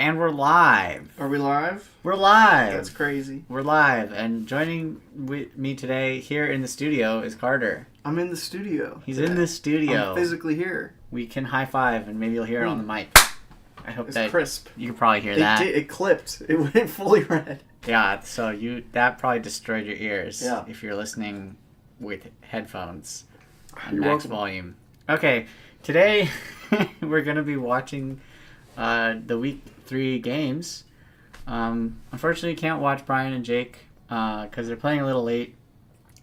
And we're live. Are we live? We're live. That's crazy. We're live. And joining with me today here in the studio is Carter. I'm in the studio. He's in the studio. I'm physically here. We can high five and maybe you'll hear it on the mic. I hope it's that crisp. You can probably hear that. It clipped. It went fully red. Yeah, so that probably destroyed your ears if you're listening with headphones on You're max welcome. volume. Okay, today we're going to be watching the week 3 games. Unfortunately, can't watch Brian and Jake because they're playing a little late,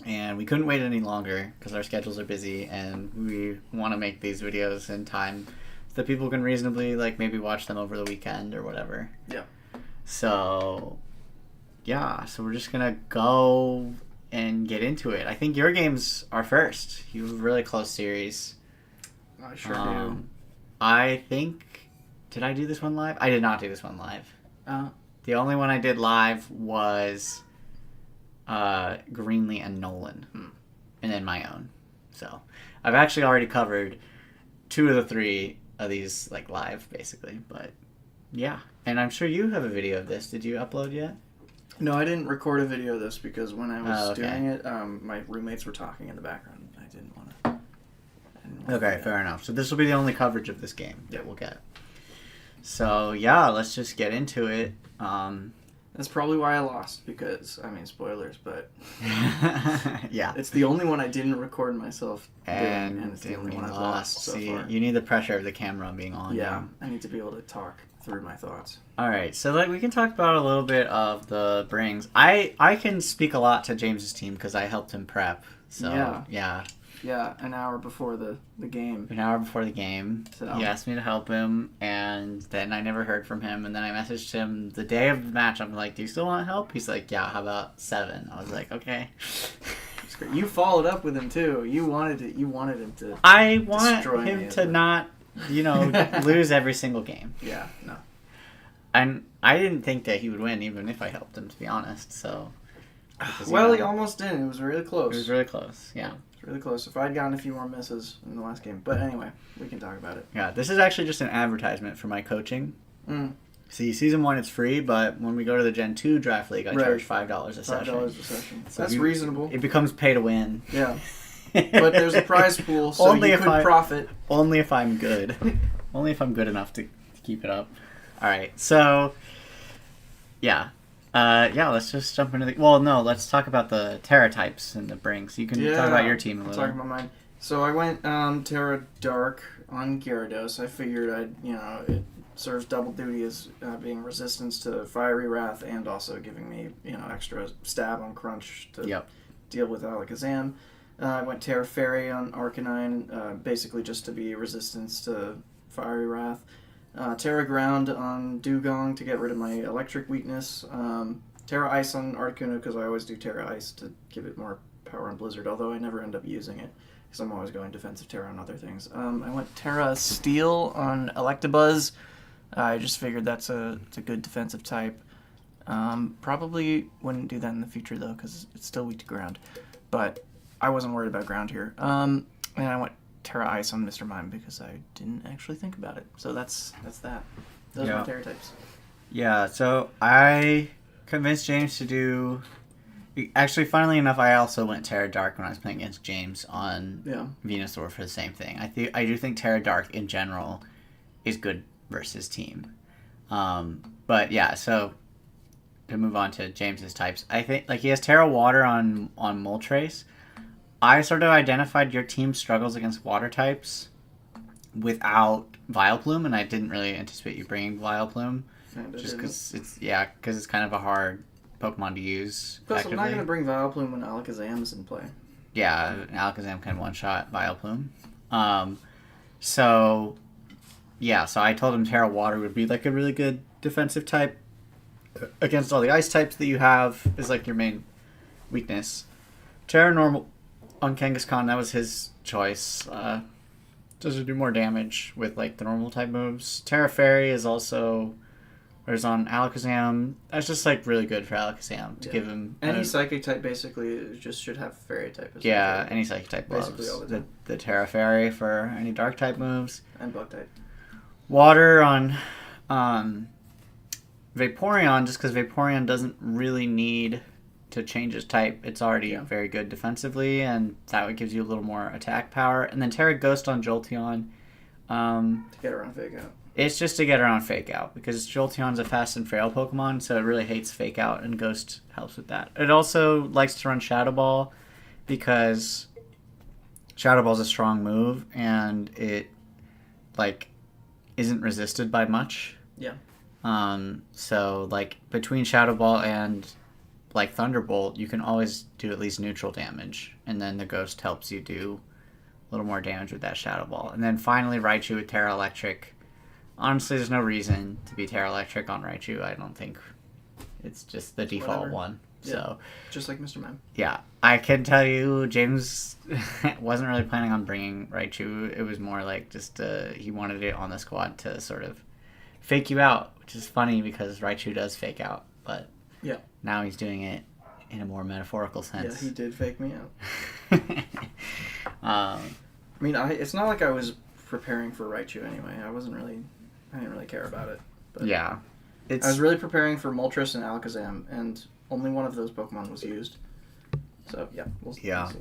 and we couldn't wait any longer because our schedules are busy, and we want to make these videos in time so that people can reasonably maybe watch them over the weekend or whatever. Yeah. So, yeah, so we're just gonna go and get into it. I think your games are first. You have a really close series. I sure do. I think... Did I do this one live? I did not do this one live. The only one I did live was Greenlee and Nolan. And then my own. So, I've actually already covered 2 of the 3 of these, live, basically. But, yeah. And I'm sure you have a video of this. Did you upload yet? No, I didn't record a video of this because when I was doing it, my roommates were talking in the background. I didn't want to. Okay, fair enough. So this will be the only coverage of this game that we'll get. So, yeah, let's just get into it. That's probably why I lost because, spoilers, but... yeah. It's the only one I didn't record myself doing, and it's the only one I've lost lost so far. You need the pressure of the camera being on. Yeah, I need to be able to talk through my thoughts. Alright, so we can talk about a little bit of the brings. I can speak a lot to James's team because I helped him prep. So, yeah. Yeah, an hour before the game. An hour before the game. So. He asked me to help him, and then I never heard from him. And then I messaged him the day of the match. I'm like, do you still want help? He's like, yeah, how about 7? I was like, okay. You followed up with him, too. You wanted him to I want destroy him me, to not, lose every single game. Yeah, no. And I didn't think that he would win, even if I helped him, to be honest. So, well, he almost didn't. It was really close. It was really close, yeah. Really close. If I'd gotten a few more misses in the last game. But anyway, we can talk about it. Yeah, this is actually just an advertisement for my coaching. See, Season 1 it's free, but when we go to the Gen 2 Draft League, I charge $5 a session. $5 a session. So that's reasonable. It becomes pay to win. Yeah. But there's a prize pool, so you could profit. Only if I'm good. Only if I'm good enough to keep it up. Alright, so... Yeah. Let's just jump into the... Well, no, let's talk about the Terra types and the brings. You can talk about your team a little. Talk about mine. So I went Terra Dark on Gyarados. I figured it serves double duty as being resistance to Fiery Wrath and also giving me, extra stab on Crunch to deal with Alakazam. I went Terra Fairy on Arcanine, basically just to be resistance to Fiery Wrath. Terra Ground on Dugong to get rid of my electric weakness. Terra Ice on Articuno because I always do Terra Ice to give it more power on Blizzard, although I never end up using it because I'm always going defensive Terra on other things. I went Terra Steel on Electabuzz. I just figured it's a good defensive type. Probably wouldn't do that in the future though because it's still weak to ground, but I wasn't worried about ground here. And I went Terra Ice on Mr. Mime because I didn't actually think about it. So that's that. Those are my Terra types. Yeah, so I convinced James to do... Actually, funnily enough, I also went Terra Dark when I was playing against James on Venusaur for the same thing. I do think Terra Dark in general is good versus team. But yeah, so to move on to James's types, I think he has Terra Water on Moltres. I sort of identified your team's struggles against water types without Vileplume, and I didn't really anticipate you bringing Vileplume. Just because it's kind of a hard Pokemon to use. Plus, I'm not going to bring Vileplume when Alakazam's in play. Yeah, Alakazam can one-shot Vileplume. So I told him Terra Water would be a really good defensive type against all the ice types that you have is your main weakness. Terra Normal on Kangaskhan, that was his choice. Does it do more damage with the normal type moves? Terra Fairy is also, whereas on Alakazam, that's just really good for Alakazam to give him any psychic type basically just should have Fairy type. Any psychic type basically loves all the time. The Terra Fairy for any dark type moves. And Bug type. Water on Vaporeon, just because Vaporeon doesn't really need to change its type. It's already very good defensively, and that gives you a little more attack power. And then Terra Ghost on Jolteon. To get around Fake Out. It's just to get around Fake Out, because Jolteon's a fast and frail Pokemon, so it really hates Fake Out, and Ghost helps with that. It also likes to run Shadow Ball, because Shadow Ball's a strong move, and it, like, isn't resisted by much. Yeah. So, like, between Shadow Ball and, like, Thunderbolt, you can always do at least neutral damage, and then the Ghost helps you do a little more damage with that Shadow Ball. And then finally, Raichu with Terra Electric. Honestly, there's no reason to be Terra Electric on Raichu. I don't think it's just the default one. Yeah. So just like Mr. Mime. Yeah, I can tell you, James wasn't really planning on bringing Raichu. It was more like just he wanted it on the squad to sort of fake you out, which is funny because Raichu does fake out, but now he's doing it in a more metaphorical sense. Yeah, he did fake me out. I mean, it's not like I was preparing for Raichu anyway. I didn't really care about it. But yeah. I was really preparing for Moltres and Alakazam, and only one of those Pokemon was used. So, we'll see. Yeah.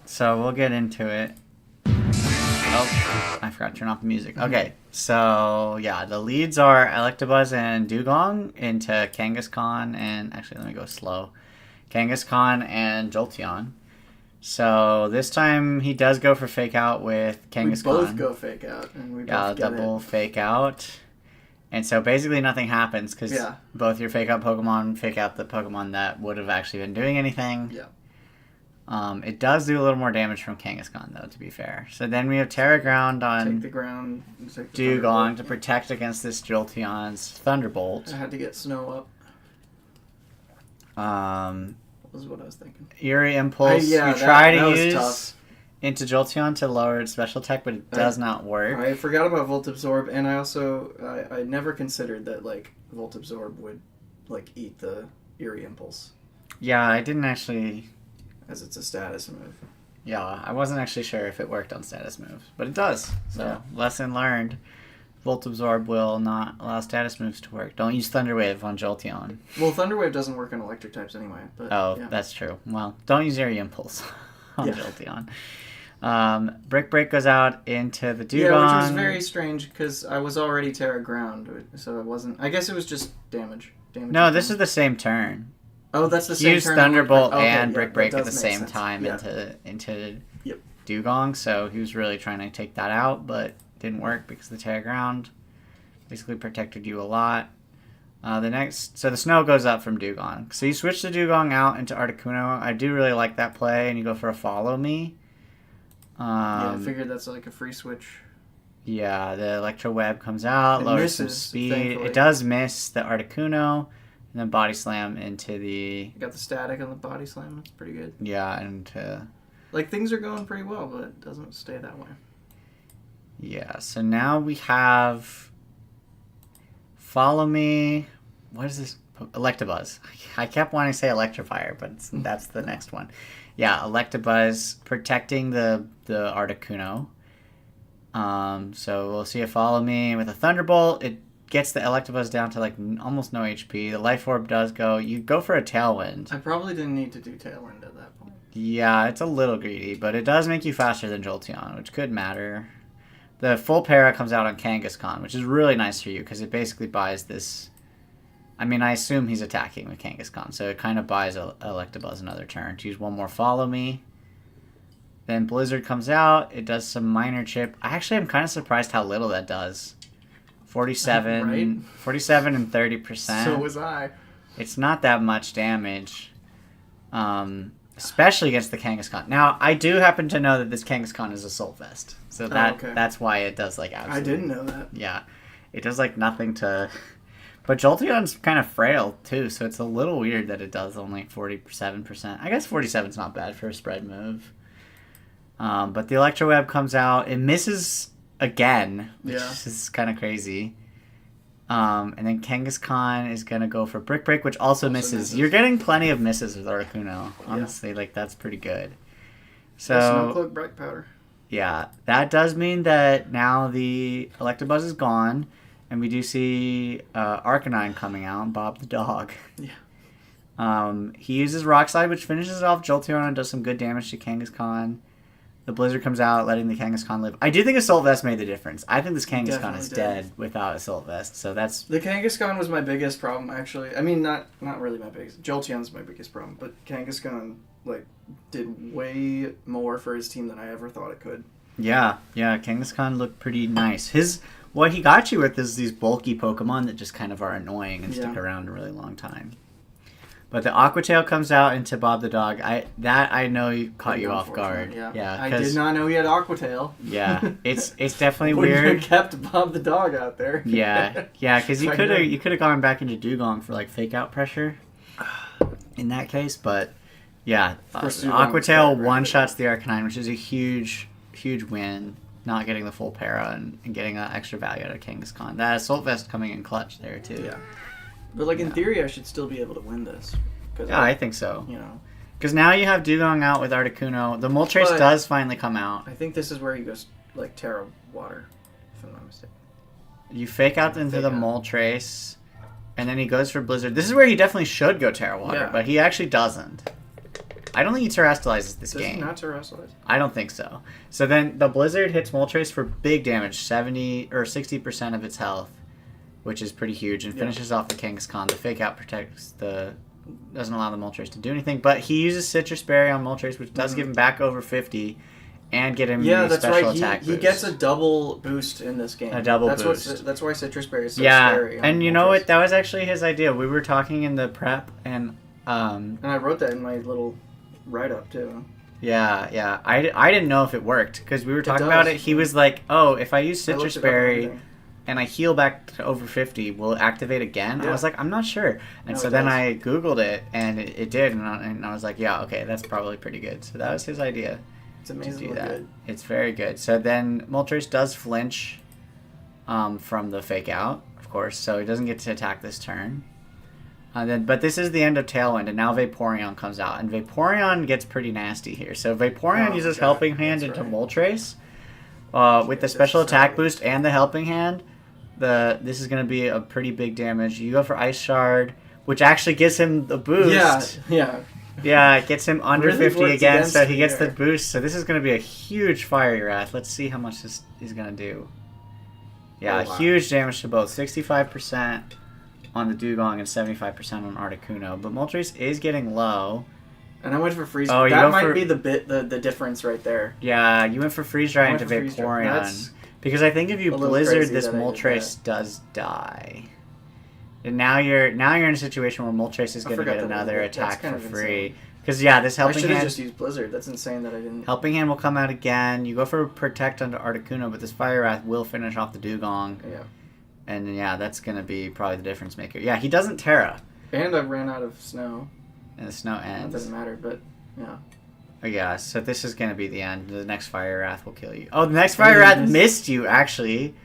So, we'll get into it. Oh, I forgot to turn off the music. Okay, so, the leads are Electabuzz and Dugong into Kangaskhan, and actually, let me go slow. Kangaskhan and Jolteon. So this time he does go for Fake Out with Kangaskhan. We both go Fake Out, and we both get double Fake Out. And so basically nothing happens because both your Fake Out Pokemon fake out the Pokemon that would have actually been doing anything. Yeah. It does do a little more damage from Kangaskhan, though, to be fair. So then we have Terra Ground on take the ground, Dugong to protect against this Jolteon's Thunderbolt. I had to get Snow up. Was what I was thinking. Eerie Impulse. You try to use tough. Into Jolteon to lower its special attack, but it does not work. I forgot about Volt Absorb, and I also I never considered that like Volt Absorb would like eat the Eerie Impulse. Yeah, I didn't actually. As it's a status move. Yeah, I wasn't actually sure if it worked on status moves, but it does. So lesson learned. Volt Absorb will not allow status moves to work. Don't use Thunder Wave on Jolteon. Well, Thunder Wave doesn't work on electric types anyway. But, that's true. Well, don't use Eerie Impulse on Jolteon. Brick Break goes out into the Dugong. Yeah, which was very strange because I was already Terra Ground, so it wasn't... I guess it was just damage. No, this is the same turn. Oh, that's the same use turn. Thunderbolt and Brick Break at the same time into Yep. Dugong, so he was really trying to take that out, but didn't work because the Terra Ground basically protected you a lot. So the snow goes up from Dugong. So you switch the Dugong out into Articuno. I do really like that play, and you go for a Follow Me. I figured that's like a free switch. Yeah, the Electro Web comes out, lowers some speed. Thankfully. It does miss the Articuno, and then Body Slam into the... You got the static on the Body Slam. That's pretty good. Yeah, and... like, things are going pretty well, but it doesn't stay that way. Yeah, so now we have Follow Me. What is this? Electabuzz. I kept wanting to say Electrifier, but that's the next one. Yeah, Electabuzz protecting the Articuno. So we'll see a Follow Me with a Thunderbolt. It gets the Electabuzz down to like almost no HP. The Life Orb does go. You go for a Tailwind. I probably didn't need to do Tailwind at that point. Yeah, it's a little greedy, but it does make you faster than Jolteon, which could matter. The full para comes out on Kangaskhan, which is really nice for you because it basically buys this... I mean, I assume he's attacking with Kangaskhan, so it kind of buys Electabuzz another turn. To use one more Follow Me. Then Blizzard comes out. It does some minor chip. I actually am kind of surprised how little that does. 47, right? 47 and 30%. So was I. It's not that much damage. Especially against the Kangaskhan. Now, I do happen to know that this Kangaskhan is a Soul Vest. So that's why it does, like, absolutely... I didn't know that. Yeah. It does, like, nothing to... But Jolteon's kind of frail, too, so it's a little weird that it does only 47%. I guess 47's not bad for a spread move. But the Electro Web comes out. It misses again, which is kind of crazy. And then Kangaskhan is going to go for Brick Break, which also misses. You're getting plenty of misses with Articuno. Honestly, like, that's pretty good. So, Snowcloak Bright Powder. Yeah, that does mean that now the Electabuzz is gone, And we do see Arcanine coming out, Bob the dog. Yeah. He uses Rock Slide, which finishes off Jolteon and does some good damage to Kangaskhan. The Blizzard comes out, letting the Kangaskhan live. I do think Assault Vest made the difference. I think this Kangaskhan is dead without Assault Vest, so that's... The Kangaskhan was my biggest problem, actually. I mean, not really my biggest... Jolteon's my biggest problem, but Kangaskhan, like, did way more for his team than I ever thought it could. Yeah, Kangaskhan looked pretty nice. What he got you with is these bulky Pokemon that just kind of are annoying and stick around a really long time. But the Aqua Tail comes out into Bob the Dog. I know you caught you off guard. Yeah, I did not know he had Aqua Tail. Yeah, it's definitely Wouldn't weird. have kept Bob the Dog out there. Yeah, because you could have gone back into Dugong for like fake out pressure. In that case, but yeah, Aqua Tail one shots the Arcanine, which is a huge win. Not getting the full para and getting extra value out of Kangaskhan. That Assault Vest coming in clutch there too. Yeah. But, like, in theory, I should still be able to win this. Yeah, I think so. You know. Because now you have Dugong out with Articuno. The Moltres does finally come out. I think this is where he goes, like, Terra Water, if I'm not mistaken. You fake out into the Moltres, and then he goes for Blizzard. This is where he definitely should go Terra Water, but he actually doesn't. I don't think he terrestrializes this game. Does he not terrestrialize? I don't think so. So then the Blizzard hits Moltres for big damage, 70 or 60% of its health, which is pretty huge, and finishes off the Kangaskhan. The fake out doesn't allow the Moltres to do anything, but he uses Citrus Berry on Moltres, which does give him back over 50 and get him the special attack boost. He gets a double boost in this game. A double boost. That's why Citrus Berry is so scary. And you know what? That was actually his idea. We were talking in the prep, and I wrote that in my little write-up, too. Yeah. I didn't know if it worked, because we were talking about it. He was like, oh, if I use Citrus Berry... and I heal back to over 50, will it activate again? I was like, I'm not sure. And so then I Googled it, and it did, and I was like, yeah, okay, that's probably pretty good. So that was his idea. It's amazingly good. It's very good. So then Moltres does flinch from the fake out, of course, so he doesn't get to attack this turn. But this is the end of Tailwind, and now Vaporeon comes out. And Vaporeon gets pretty nasty here. So Vaporeon uses Helping Hand into Moltres with the special attack boost and the Helping Hand. This is going to be a pretty big damage. You go for Ice Shard, which actually gives him the boost. Yeah, it gets him under 50 again, so he gets the boost. So this is going to be a huge Fiery Wrath. Let's see how much this is going to do. Yeah, huge damage to both. 65% on the Dugong and 75% on Articuno. But Moltres is getting low. And I went for Freeze Dry. That might be the difference right there. Yeah, you went for Freeze Dry into Vaporeon. Because I think if you Blizzard, this Moltres does die. And now you're in a situation where Moltres is going to get another attack for free. Because this Helping Hand... I should have just used Blizzard. That's insane that I didn't... Helping Hand will come out again. You go for Protect onto Articuno, but this Fire Wrath will finish off the Dugong. Yeah. And that's going to be probably the difference maker. Yeah, he doesn't Terra. And I ran out of snow. And the snow ends. It doesn't matter, but yeah. Oh, yeah, so this is going to be the end. The next Fire Wrath will kill you. Oh, the next Fire Wrath missed you, actually.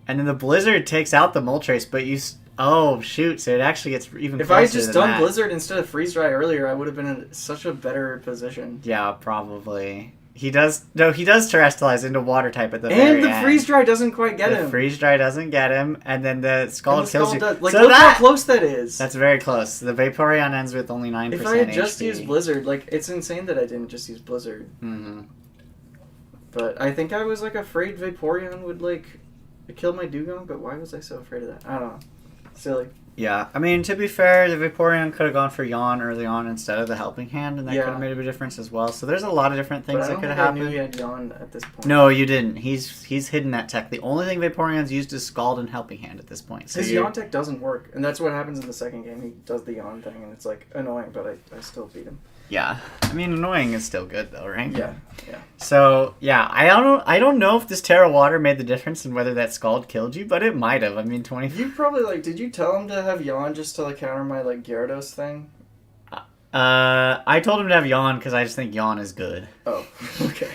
And then the Blizzard takes out the Moltres, but you... Oh, shoot, so it actually gets even closer. If I had just done Blizzard instead of Freeze Dry earlier, I would have been in such a better position. Yeah, probably. He does terrestrialize into Water type at the very end. And the Freeze Dry doesn't quite get him. The Freeze Dry doesn't get him, and then the Scald kills you. Like, so look how close that is. That's very close. The Vaporeon ends with only 9% If I had just used Blizzard, like, it's insane that I didn't just use Blizzard. Mm-hmm. But I think I was, like, afraid Vaporeon would, like, kill my Dugong, but why was I so afraid of that? I don't know. Silly. Yeah, I mean, to be fair, the Vaporeon could have gone for Yawn early on instead of the Helping Hand, and that could have made a big difference as well. So there's a lot of different things that could have happened. I knew he had Yawn at this point. No, you didn't. He's hidden that tech. The only thing Vaporeon's used is Scald and Helping Hand at this point. So his Yawn tech doesn't work, and that's what happens in the second game. He does the Yawn thing, and it's, like, annoying, but I still beat him. Yeah. I mean, annoying is still good, though, right? Yeah. So, yeah, I don't know if this Terra Water made the difference and whether that Scald killed you, but it might have. I mean, 20... You probably, like, did you tell him to have Yawn just to, like, counter my, like, Gyarados thing? I told him to have Yawn because I just think Yawn is good. Oh, okay.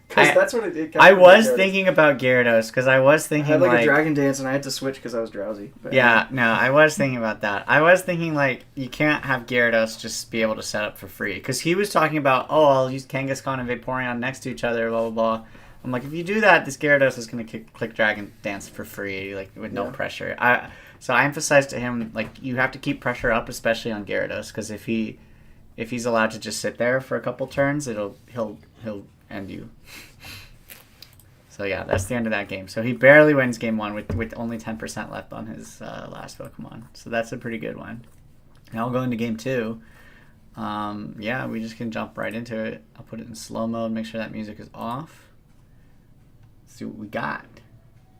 Because that's what it did. I was thinking about Gyarados because I was thinking I had like a Dragon Dance and I had to switch because I was drowsy. But I was thinking about that. I was thinking like you can't have Gyarados just be able to set up for free because he was talking about I'll use Kangaskhan and Vaporeon next to each other, blah blah blah. I'm like, if you do that, this Gyarados is going to click Dragon Dance for free, like with no pressure. So I emphasized to him, like, you have to keep pressure up, especially on Gyarados, because if he's allowed to just sit there for a couple turns, he'll end you. So yeah, that's the end of that game. So he barely wins game 1 with only 10% left on his last Pokemon. So that's a pretty good one. Now we'll go into game 2. Yeah, we just can jump right into it. I'll put it in slow mode, make sure that music is off. See what we got.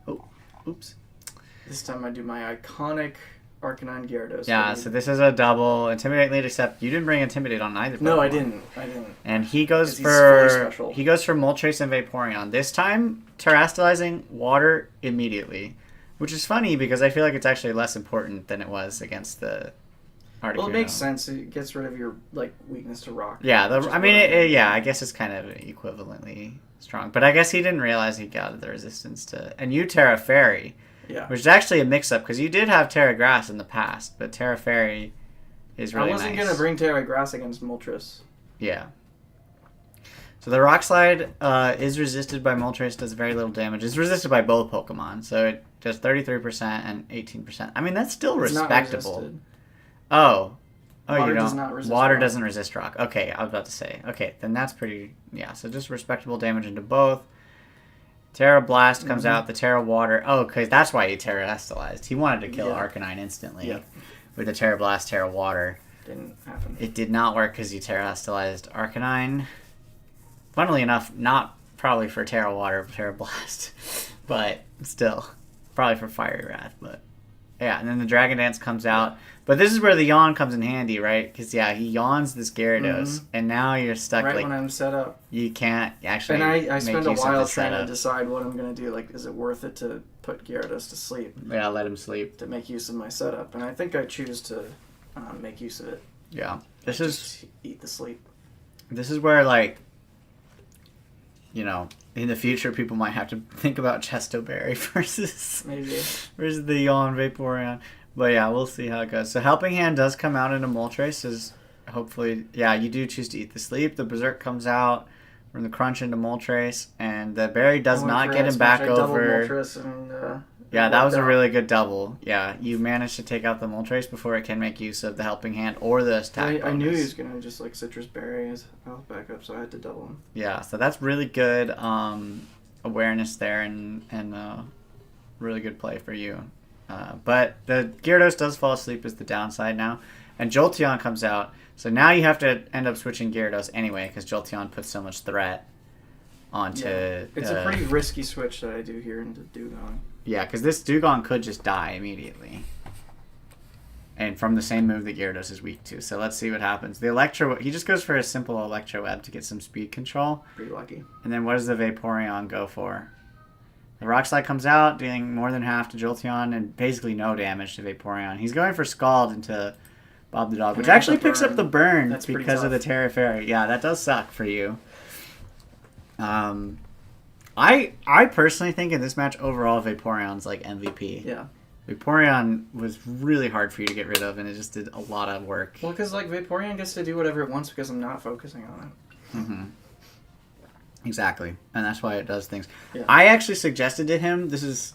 Oh, oops. This time I do my iconic Arcanine Gyarados. Yeah, so this is a double Intimidate lead, except you didn't bring Intimidate on either Pokemon. No, I didn't. And he goes for Moltres and Vaporeon. This time, terastallizing water immediately, which is funny because I feel like it's actually less important than it was against the Articuno. Well, it makes sense. It gets rid of your weakness to rock. Yeah, I guess it's kind of equivalently strong. But I guess he didn't realize he got the resistance to... And you Terra Fairy. Yeah. Which is actually a mix-up, because you did have Terra Grass in the past, but Terra Fairy is really nice. I wasn't going to bring Terra Grass against Moltres. Yeah. So the Rock Slide is resisted by Moltres, does very little damage. It's resisted by both Pokemon, so it does 33% and 18%. I mean, that's still respectable. Oh, water you don't. Does not resist water rock. Doesn't resist rock. Okay, I was about to say. Okay, then that's pretty... Yeah, so just respectable damage into both. Terra Blast comes out, the Terra Water... Oh, because that's why he terastallized. He wanted to kill Arcanine instantly with the Terra Blast, Terra Water. Didn't happen. It did not work because you terastallized Arcanine. Funnily enough, not probably for Terra Water, Terra Blast, but still. Probably for Fiery Wrath, but... Yeah, and then the Dragon Dance comes out. But this is where the yawn comes in handy, right? Because, yeah, he yawns this Gyarados, and now you're stuck, right when I'm set up. You can't actually And I spend a while trying to decide what I'm going to do. Like, is it worth it to put Gyarados to sleep? Yeah, let him sleep. To make use of my setup. And I think I choose to make use of it. Yeah. Just eat the sleep. This is where, like, you know, in the future, people might have to think about Chesto Berry versus the Yawn Vaporeon. But yeah, we'll see how it goes. So Helping Hand does come out into Moltres. Is hopefully, yeah, you do choose to eat the sleep. The Berserk comes out from the Crunch into Moltres, and the Berry does not get him back over. Yeah, that was a really good double. Yeah, you managed to take out the Moltres before it can make use of the Helping Hand or the attack bonus. I knew he was going to just like Citrus Berry as health backup, so I had to double him. Yeah, so that's really good awareness there and really good play for you. But the Gyarados does fall asleep is the downside now. And Jolteon comes out, so now you have to end up switching Gyarados anyway because Jolteon puts so much threat onto... Yeah. It's a pretty risky switch that I do here into Dugong. Yeah, because this Dugong could just die immediately. And from the same move that Gyarados is weak to. So let's see what happens. The he just goes for a simple Electro Web to get some speed control. Pretty lucky. And then what does the Vaporeon go for? The Rock Slide comes out, dealing more than half to Jolteon and basically no damage to Vaporeon. He's going for Scald into Bob the Dog, which actually picks up the burn because of the Terra Fairy. Yeah, that does suck for you. I personally think in this match overall Vaporeon's like MVP. Yeah. Vaporeon was really hard for you to get rid of, and it just did a lot of work. Well, because like Vaporeon gets to do whatever it wants because I'm not focusing on it. Mm-hmm. Exactly, and that's why it does things. Yeah. I actually suggested to him, this is,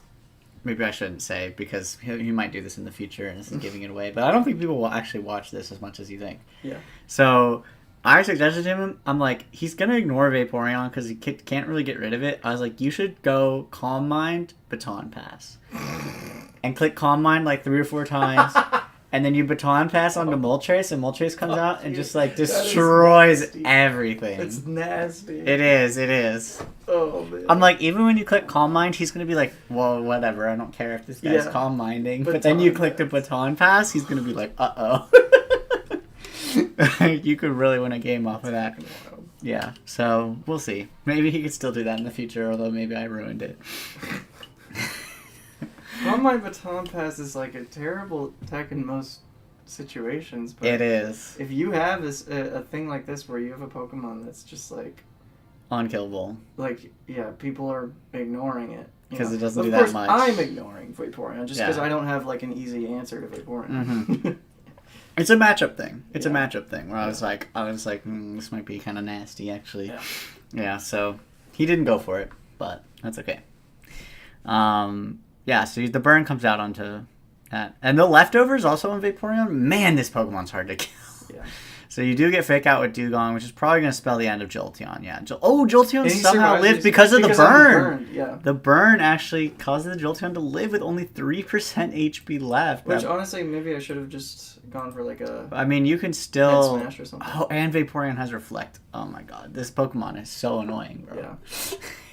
maybe I shouldn't say, because he might do this in the future, and this is giving it away, but I don't think people will actually watch this as much as you think. Yeah. So, I suggested to him, I'm like, he's going to ignore Vaporeon because he can't really get rid of it. I was like, you should go Calm Mind, Baton Pass. And click Calm Mind like 3 or 4 times. And then you Baton Pass onto Moltres, and Moltres comes out and just like destroys everything. It's nasty. It is. Oh, man. I'm like, even when you click Calm Mind, he's going to be like, well, whatever, I don't care if this guy's calm minding. But then you click the Baton Pass, he's going to be like, uh-oh. You could really win a game off of that. Yeah, so we'll see. Maybe he could still do that in the future, although maybe I ruined it. Well, my Baton Pass is like a terrible attack in most situations. But it is. If you have a thing like this where you have a Pokemon that's just like... unkillable. Like, yeah, people are ignoring it. Because it doesn't do that much. I'm ignoring Vaporeon just because I don't have like an easy answer to Vaporeon. Mm-hmm. It's a matchup thing. It's a matchup thing where I was like, this might be kind of nasty, actually. Yeah, so he didn't go for it. but that's okay. Yeah, so the burn comes out onto that. And the leftovers also on Vaporeon. Man, this Pokemon's hard to kill. Yeah. So you do get Fake Out with Dugong, which is probably going to spell the end of Jolteon. Yeah. Jolteon somehow lived because of the burn. Yeah. The burn actually causes the Jolteon to live with only 3% HP left. Which, honestly, maybe I should have just gone for like a... I mean, you can still... Head smash or something. Oh, and Vaporeon has Reflect. Oh my god. This Pokemon is so annoying, bro. Yeah.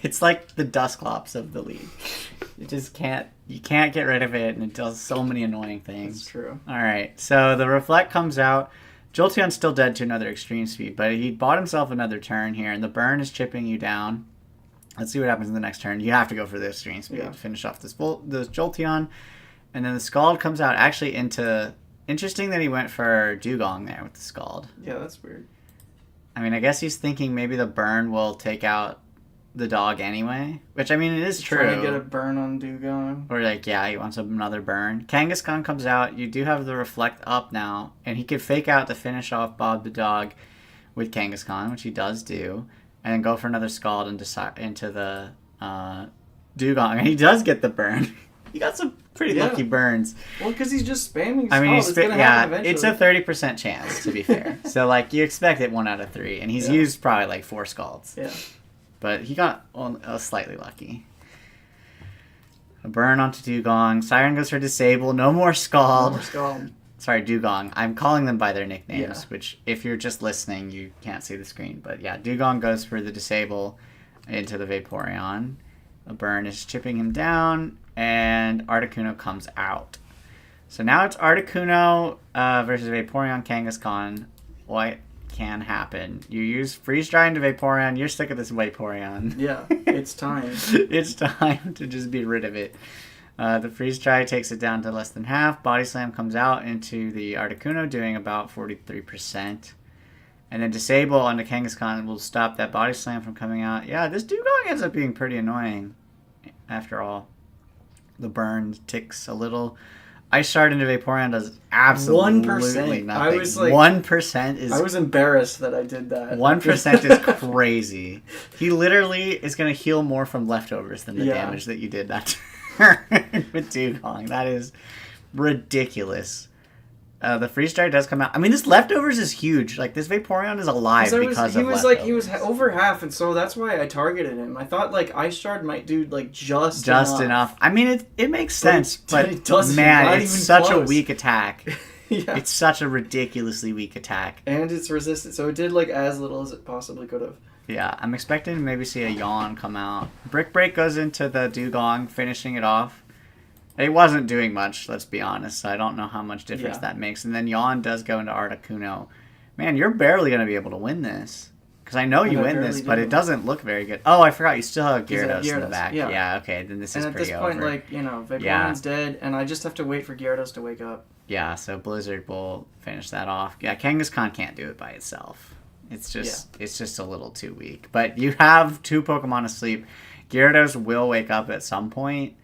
It's like the Dusclops of the league. You just can't... You can't get rid of it, and it does so many annoying things. That's true. Alright, so the Reflect comes out. Jolteon's still dead to another extreme speed, but he bought himself another turn here, and the burn is chipping you down. Let's see what happens in the next turn. You have to go for the extreme speed to finish off this Jolteon. And then the Scald comes out actually into... Interesting that he went for Dugong there with the Scald. Yeah, that's weird. I mean, I guess he's thinking maybe the burn will take out the dog anyway. Which, I mean, it is true. Trying to get a burn on Dugong. Or, like, yeah, he wants another burn. Kangaskhan comes out. You do have the Reflect up now. And he could Fake Out to finish off Bob the dog with Kangaskhan, which he does do. And then go for another Scald into the Dugong. And he does get the burn. He got some pretty lucky burns. Well, because he's just spamming Scald. I mean, it's going to happen eventually. It's a 30% chance, to be fair. So, like, you expect it 1 out of 3. And he's used probably, like, 4 Scalds. Yeah. But he got slightly lucky. A burn onto Dugong. Siren goes for Disable. No more Scald. No more Scald. Sorry, Dugong. I'm calling them by their nicknames, which if you're just listening, you can't see the screen. But yeah, Dugong goes for the Disable into the Vaporeon. A burn is chipping him down, and Articuno comes out. So now it's Articuno versus Vaporeon Kangaskhan. What can happen? You use Freeze Dry into Vaporeon. You're sick of this Vaporeon. Yeah, it's time. It's time to just be rid of it. The Freeze Dry takes it down to less than half. Body Slam comes out into the Articuno, doing about 43%. And then Disable on the Kangaskhan will stop that Body Slam from coming out. Yeah, this Dugong ends up being pretty annoying, after all. The burn ticks a little. Ice Shard into Vaporeon does absolutely 1%. Nothing. I was like, 1% is... I was embarrassed that I did that. 1% is crazy. He literally is going to heal more from leftovers than the damage that you did that turn with Dugong. That is ridiculous. The Freeze Dry does come out. I mean, this leftovers is huge. Like, this Vaporeon is alive because of leftovers. He was over half, and so that's why I targeted him. I thought, like, Ice Shard might do, like, just enough. I mean, it makes sense, but it doesn't. Man, it's such a weak attack. Yeah. It's such a ridiculously weak attack. And it's resistant, so it did, like, as little as it possibly could have. Yeah, I'm expecting to maybe see a Yawn come out. Brick Break goes into the Dugong, finishing it off. It wasn't doing much, let's be honest. I don't know how much difference that makes. And then Yawn does go into Articuno. Man, you're barely going to be able to win this. Because I know you win this, but it doesn't look very good. Oh, I forgot. You still have Gyarados in the back. Yeah, okay. Then this is pretty over. And at this point, like, you know, Vaporeon's dead, and I just have to wait for Gyarados to wake up. Yeah, so Blizzard will finish that off. Yeah, Kangaskhan can't do it by itself. It's just a little too weak. But you have 2 Pokemon asleep. Gyarados will wake up at some point.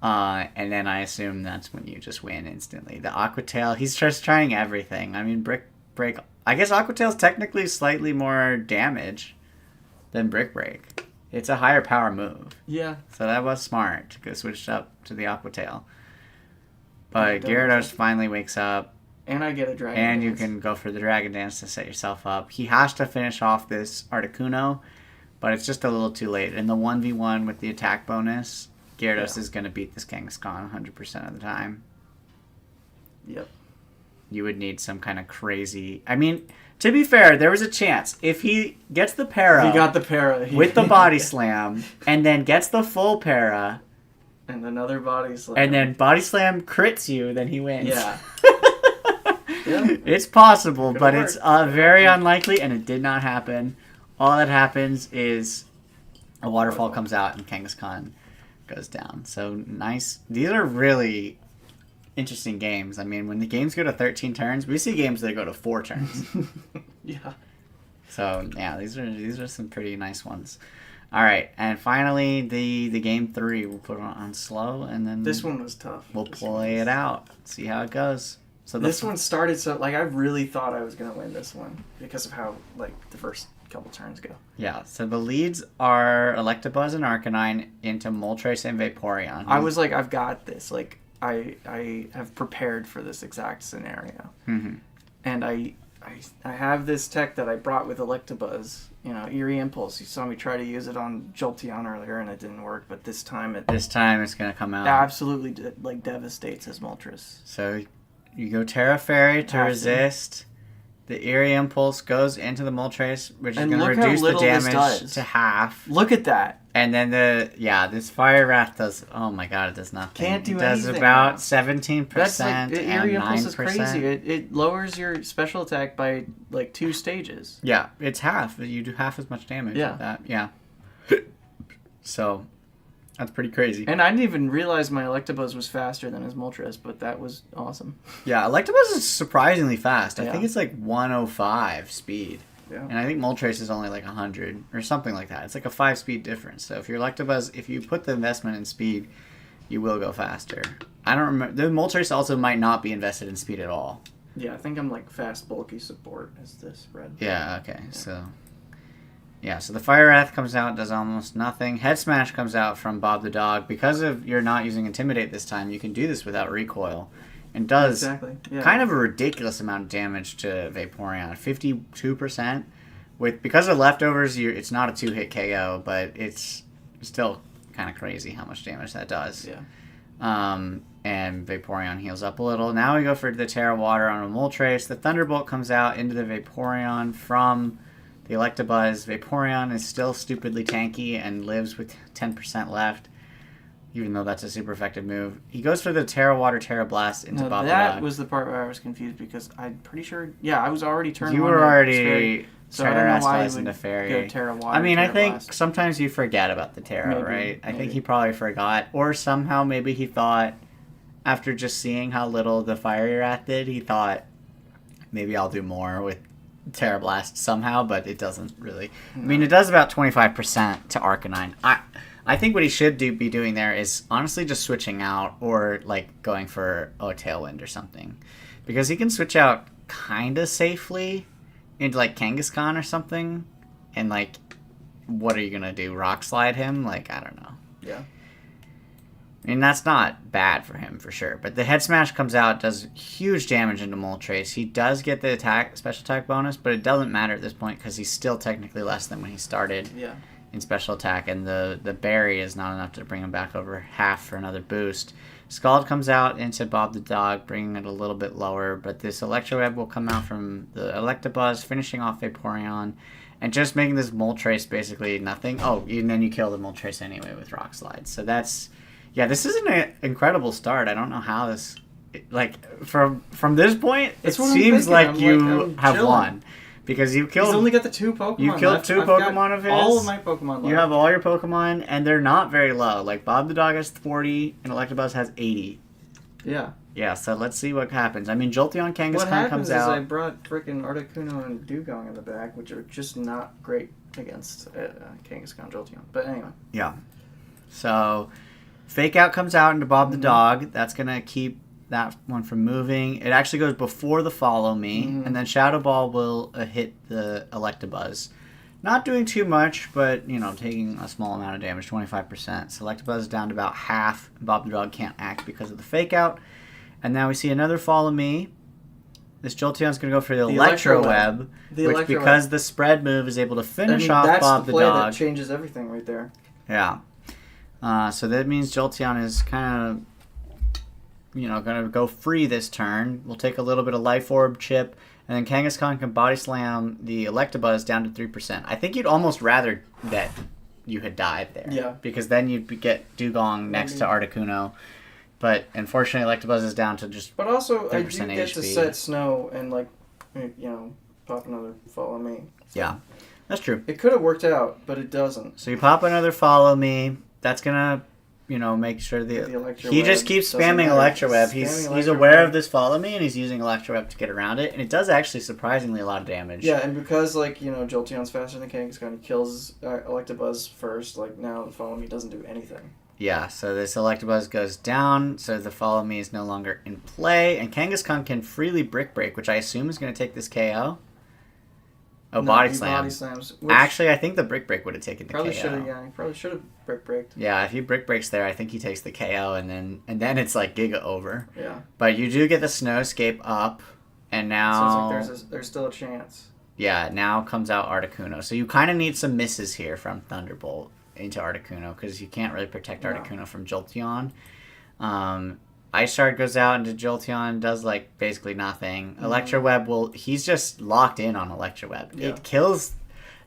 And then I assume that's when you just win instantly. The Aqua Tail, he's just trying everything. I mean, Brick Break... I guess Aqua Tail's technically slightly more damage than Brick Break. It's a higher power move. Yeah. So that was smart to go switch up to the Aqua Tail. But Gyarados finally wakes up. And I get a Dragon And Dance. you can go for the Dragon Dance to set yourself up. He has to finish off this Articuno, but it's just a little too late. In the 1v1 with the attack bonus... Gyarados is going to beat this Kangaskhan 100% of the time. Yep. You would need some kind of crazy... I mean, to be fair, there was a chance. If he gets the para... He got the para. With the Body Slam, and then gets the full para... And another Body Slam. And then Body Slam crits you, then he wins. Yeah. It's possible, but it's very unlikely, and it did not happen. All that happens is a waterfall comes out, and Kangaskhan... goes down. So nice. These are really interesting games. I mean, when the games go to 13 turns, we see games that go to 4 turns. Yeah. So yeah, these are some pretty nice ones. All right, and finally the game 3. We'll put it on slow, and then this one was tough. We'll play it out, see how it goes. So this one started so like I really thought I was gonna win this one because of how like the first couple turns ago. Yeah, so the leads are Electabuzz and Arcanine into Moltres and Vaporeon. I was like, I've got this. Like, I have prepared for this exact scenario. Mm-hmm. And I have this tech that I brought with Electabuzz. You know, Eerie Impulse. You saw me try to use it on Jolteon earlier, and it didn't work. But this time it's going to come out. Absolutely, devastates his Moltres. So you go Terra Fairy to resist. The Eerie Impulse goes into the Moltres, which is going to reduce the damage to half. Look at that. And then this Fire Wrath does, oh my god, it does nothing. Can't do anything. It does about 17% That's like, the Eerie Impulse 9%. is crazy. It lowers your special attack by like 2 stages. Yeah, it's half. You do half as much damage with that. Yeah. So, that's pretty crazy. And I didn't even realize my Electabuzz was faster than his Moltres, but that was awesome. Yeah, Electabuzz is surprisingly fast. I think it's like 105 speed. Yeah. And I think Moltres is only like 100 or something like that. It's like a 5-speed difference. So if you're Electabuzz, if you put the investment in speed, you will go faster. I don't remember. The Moltres also might not be invested in speed at all. Yeah, I think I'm like fast, bulky support is this red. Yeah, okay. Yeah. So the Fire Wrath comes out, does almost nothing. Head Smash comes out from Bob the Dog. Because of you're not using Intimidate this time, you can do this without recoil. And does kind of a ridiculous amount of damage to Vaporeon, 52%. Because of leftovers, it's not a 2-hit KO, but it's still kind of crazy how much damage that does. Yeah. And Vaporeon heals up a little. Now we go for the Terra Water on a Moltres. The Thunderbolt comes out into the Vaporeon from the Electabuzz. Vaporeon is still stupidly tanky and lives with 10% left. Even though that's a super effective move. He goes for the Terra Water, Terra Blast into Bob the Dog. That was the part where I was confused because I'm pretty sure... Yeah, I was already turned You on. were already so I don't know why you into Fairy. go Terra Water, I mean, Terra I think Blast. sometimes you forget about the Terra, right? I think he probably forgot. Or somehow maybe he thought, after just seeing how little the Fiery Wrath did, he thought, maybe I'll do more with Terra Blast somehow, but it doesn't really. No. I mean, it does about 25% to Arcanine. I think what he should be doing there is honestly just switching out or like going for a Tailwind or something. Because he can switch out kind of safely into like Kangaskhan or something. And like, what are you going to do? Rock Slide him? Like, I don't know. Yeah. I mean, that's not bad for him for sure. But the Head Smash comes out, does huge damage into Moltres. He does get the special attack bonus, but it doesn't matter at this point because he's still technically less than when he started. Yeah. In special attack, and the berry is not enough to bring him back over half for another boost. Scald comes out into Bob the Dog, bringing it a little bit lower, but this Electro Web will come out from the Electabuzz, finishing off Vaporeon, and just making this Moltres basically nothing. Oh, and then you kill the Moltres anyway with Rock Slide. So this is an incredible start. I don't know how this, like, from this point, it seems like you have won. Because you killed... He's only got the 2 Pokemon You killed left. 2 Pokemon of his. All of my Pokemon left. You have all your Pokemon, and they're not very low. Like, Bob the Dog has 40, and Electabuzz has 80. Yeah. Yeah, so let's see what happens. I mean, Jolteon Kangaskhan comes out. What happens is I brought freaking Articuno and Dugong in the back, which are just not great against Kangaskhan Jolteon. But anyway. Yeah. So, Fake Out comes out into Bob the Dog. That's going to keep that one from moving. It actually goes before the Follow Me, and then Shadow Ball will hit the Electabuzz. Not doing too much, but, taking a small amount of damage, 25%. So Electabuzz is down to about half. Bob the Dog can't act because of the Fake Out. And now we see another Follow Me. This Jolteon's going to go for the Electro Web, because the spread move is able to finish off Bob the Dog. That's the play that changes everything right there. Yeah. So that means Jolteon is kind of... going to go free this turn. We'll take a little bit of Life Orb chip, and then Kangaskhan can Body Slam the Electabuzz down to 3%. I think you'd almost rather that you had died there. Yeah. Because then you'd get Dugong next to Articuno. But unfortunately, Electabuzz is down to just 30% But also, I do HP. get to set Snow and, pop another Follow Me. So yeah, that's true. It could have worked out, but it doesn't. So you pop another Follow Me. That's going to... make sure he just keeps spamming Electroweb. He's aware of this Follow Me, and he's using Electroweb to get around it, and it does actually surprisingly a lot of damage. Yeah, and because Jolteon's faster than Kangaskhan, he kills Electabuzz first. Like now, the Follow Me doesn't do anything. Yeah, so this Electabuzz goes down, so the Follow Me is no longer in play, and Kangaskhan can freely Brick Break, which I assume is going to take this KO. Oh, No, body he slam. body slams. Which Actually, I think the brick break would have taken the probably KO. should have. Yeah, he probably should have brick breaked. Yeah, if he brick breaks there, I think he takes the KO, and then it's like Giga over. Yeah. But you do get the snow escape up, and now Sounds like there's still a chance. Yeah, now comes out Articuno. So you kind of need some misses here from Thunderbolt into Articuno because you can't really protect Articuno from Jolteon. Ice Shard goes out into Jolteon, does like basically nothing. Electroweb he's just locked in on Electroweb. Yeah. It kills.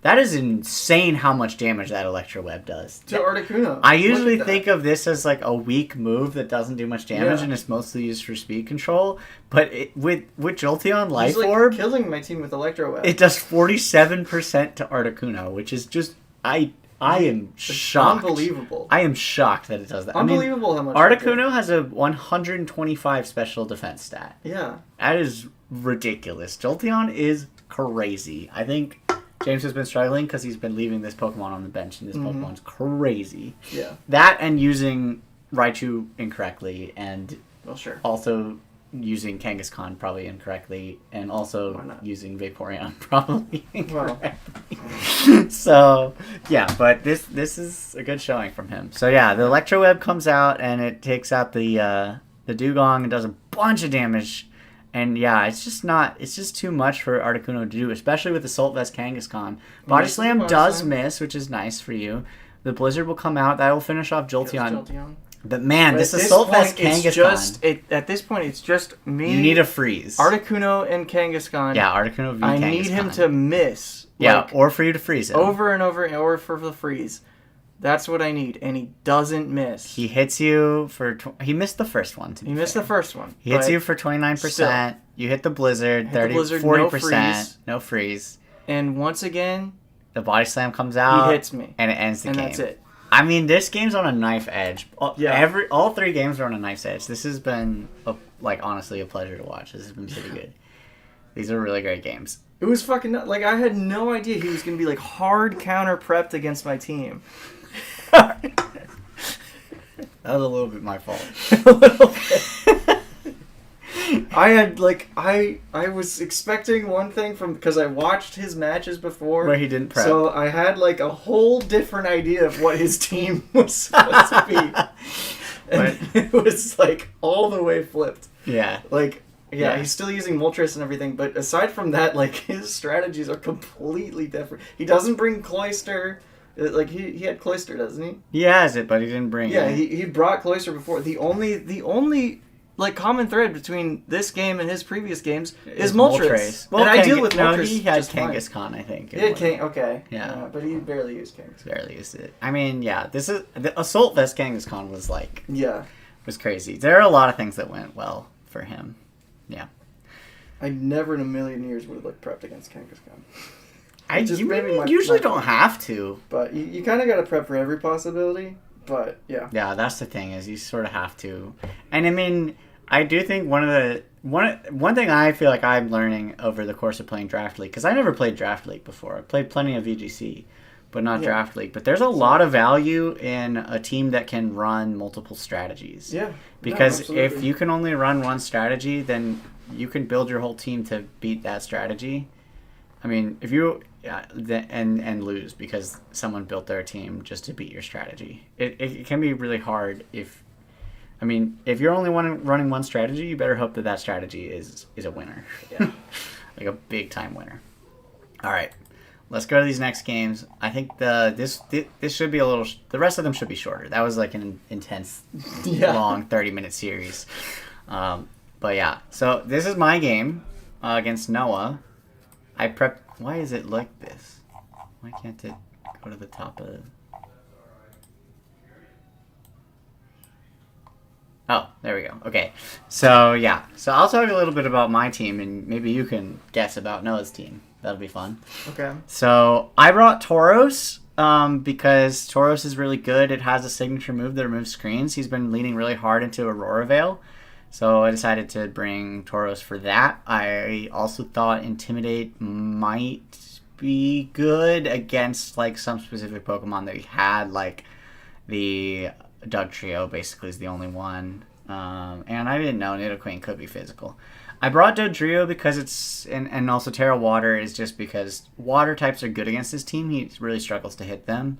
That is insane how much damage that Electroweb does. To Articuno. I usually think of this as like a weak move that doesn't do much damage Yeah. and it's mostly used for speed control. But with Jolteon Life He's, Orb, killing my team with Electroweb. it does 47% to Articuno, which is just I am shocked. Unbelievable. I am shocked that it does that. Unbelievable how much. Articuno has a 125 special defense stat. Yeah. That is ridiculous. Jolteon is crazy. I think James has been struggling because he's been leaving this Pokemon on the bench, and this Pokemon's crazy. Yeah. That and using Raichu incorrectly, and also using Kangaskhan probably incorrectly, and also using Vaporeon probably incorrectly. So, yeah, but this is a good showing from him. So, yeah, the Electroweb comes out, and it takes out the Dugong and does a bunch of damage. And, yeah, it's just too much for Articuno to do, especially with Assault Vest Kangaskhan. Body Slam does miss, which is nice for you. The Blizzard will come out. That will finish off Jolteon. But man, this Assault Vest Kangaskhan. At this point, it's just me. You need a freeze. Articuno and Kangaskhan. Yeah, Articuno v Kangaskhan. I need him to miss. Yeah, or for you to freeze him. Over and over, or for the freeze. That's what I need, and he doesn't miss. He hits you for... he missed the first one, to be fair. Missed the first one. He hits you for 29%. Still. You hit the Blizzard, 40%. No freeze. And once again... the Body Slam comes out. He hits me. And it ends the game. And that's it. I mean, this game's on a knife edge. All three games are on a knife's edge. This has been, honestly, a pleasure to watch. This has been pretty good. These are really great games. It was fucking... like, I had no idea he was going to be, hard counter-prepped against my team. That was a little bit my fault. A little bit. I had, I was expecting one thing because I watched his matches before. Where he didn't prep. So I had, a whole different idea of what his team was supposed to be. And it was, all the way flipped. Yeah. Yeah, he's still using Moltres and everything, but aside from that, his strategies are completely different. He doesn't bring Cloyster. He had Cloyster, doesn't he? He has it, but he didn't bring it. Yeah, he brought Cloyster before. The only common thread between this game and his previous games is Moltres. Well, and I deal with Moltres. No, he had Kangaskhan, I think. He had okay. Yeah. But he barely used Kangaskhan. Barely used it. I mean, yeah, the Assault Vest Kangaskhan was was crazy. There are a lot of things that went well for him. Yeah. I never in a million years would have prepped against Kangaskhan. You usually don't have to. But you kind of got to prep for every possibility. But, yeah. Yeah, that's the thing, is you sort of have to. And, I mean, I do think one thing I feel like I'm learning over the course of playing Draft League, because I never played Draft League before. I played plenty of VGC, but not Draft League. But there's a lot of value in a team that can run multiple strategies. Yeah. Because if you can only run one strategy, then you can build your whole team to beat that strategy. I mean, if you... and lose because someone built their team just to beat your strategy. It can be really hard if you're only running one strategy, you better hope that strategy is a winner. Yeah. A big time winner. All right. Let's go to these next games. I think this should be a little... the rest of them should be shorter. That was an intense, long 30-minute series. But yeah. So this is my game against Noah. I prepped... Why is it like this? Why can't it go to the top of... Oh, there we go. Okay. So, yeah. So I'll talk a little bit about my team, and maybe you can guess about Noah's team. That'll be fun. Okay. So I brought Tauros because Tauros is really good. It has a signature move that removes screens. He's been leaning really hard into Aurora Veil. So I decided to bring Tauros for that. I also thought Intimidate might be good against some specific Pokemon that we had. The Doug Trio basically is the only one And I didn't know Nidoqueen could be physical. I brought Dodrio because it's... And also Terra Water is just because water types are good against his team. He really struggles to hit them.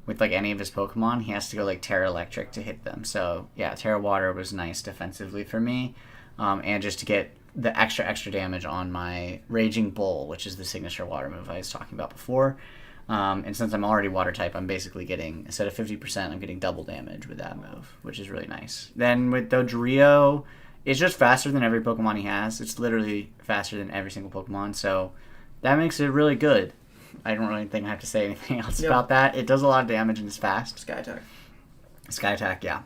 With like any of his Pokemon, he has to go like Terra Electric to hit them. So yeah, Terra Water was nice defensively for me. And just to get the extra damage on my Raging Bull, which is the signature water move I was talking about before. And since I'm already water type, I'm basically getting, instead of 50%, I'm getting double damage with that move, which is really nice. Then with Dodrio, it's just faster than every Pokemon he has. It's literally faster than every single Pokemon, so that makes it really good. I don't really think I have to say anything else about that. It does a lot of damage and it's fast. Sky Attack, yeah.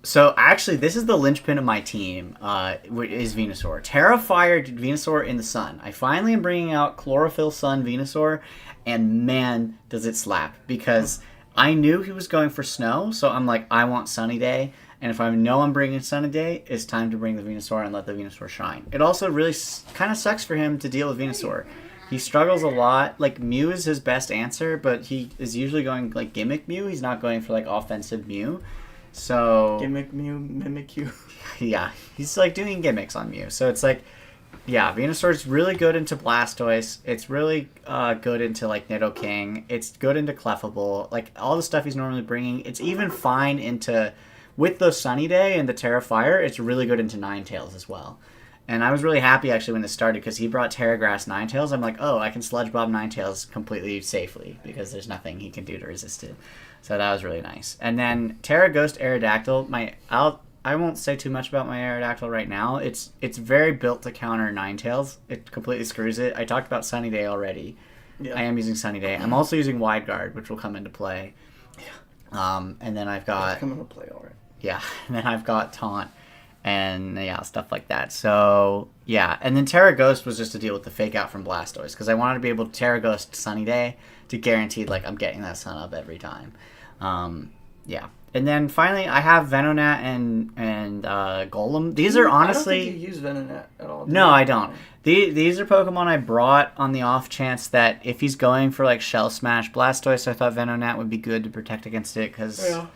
So actually, this is the linchpin of my team, is Venusaur. Terra Fire Venusaur in the sun. I finally am bringing out Chlorophyll Sun Venusaur, and man, does it slap. Because I knew he was going for snow, so I'm like, I want Sunny Day. And if I know I'm bringing Sunny Day, it's time to bring the Venusaur and let the Venusaur shine. It also really kind of sucks for him to deal with Venusaur. He struggles a lot. Like, Mew is his best answer, but he is usually going, like, Gimmick Mew. He's not going for, like, offensive Mew. So... Gimmick Mew, Mimic you. Yeah, he's, like, doing gimmicks on Mew. So it's, like, yeah, Venusaur's really good into Blastoise. It's really good into, like, Nidoking. It's good into Clefable. Like, all the stuff he's normally bringing. It's even fine into... With the Sunny Day and the Terra Fire, it's really good into Ninetales as well. And I was really happy, actually, when this started, because he brought Terra Grass Ninetales. I'm like, oh, I can Sludge Bomb Ninetales completely safely, because there's nothing he can do to resist it. So that was really nice. And then Terra Ghost Aerodactyl, I won't say too much about my Aerodactyl right now. It's very built to counter Ninetales. It completely screws it. I talked about Sunny Day already. Yeah. I am using Sunny Day. I'm also using Wide Guard, which will come into play. Yeah. And then I've got... It's come into play already. Yeah, and then I've got Taunt and, yeah, stuff like that. So, yeah. And then Terra Ghost was just to deal with the fake out from Blastoise, because I wanted to be able to Terra Ghost Sunny Day to guarantee, like, I'm getting that sun up every time. Yeah. And then finally, I have Venonat and Golem. These are honestly... I don't think you use Venonat at all. No, I don't. These are Pokemon I brought on the off chance that if he's going for, like, Shell Smash Blastoise, I thought Venonat would be good to protect against it, because... Yeah.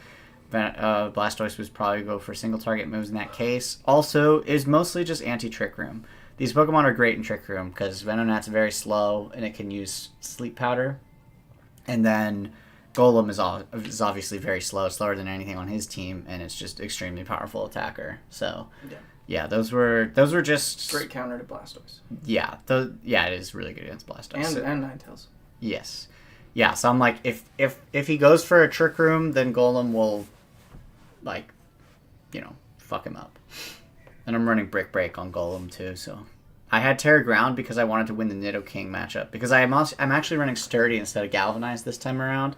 Blastoise would probably go for single target moves in that case. Also, is mostly just anti-Trick Room. These Pokemon are great in Trick Room because Venonat's very slow and it can use Sleep Powder. And then Golem is obviously very slow, slower than anything on his team, and it's just extremely powerful attacker. So, yeah, those were just great counter to Blastoise. Yeah, it is really good against Blastoise and Ninetales. Yes, yeah. So I'm like, if he goes for a Trick Room, then Golem will, like, fuck him up. And I'm running Brick Break on Golem too, so I had Terra Ground because I wanted to win the Nidoking matchup, because I'm actually running Sturdy instead of Galvanized this time around.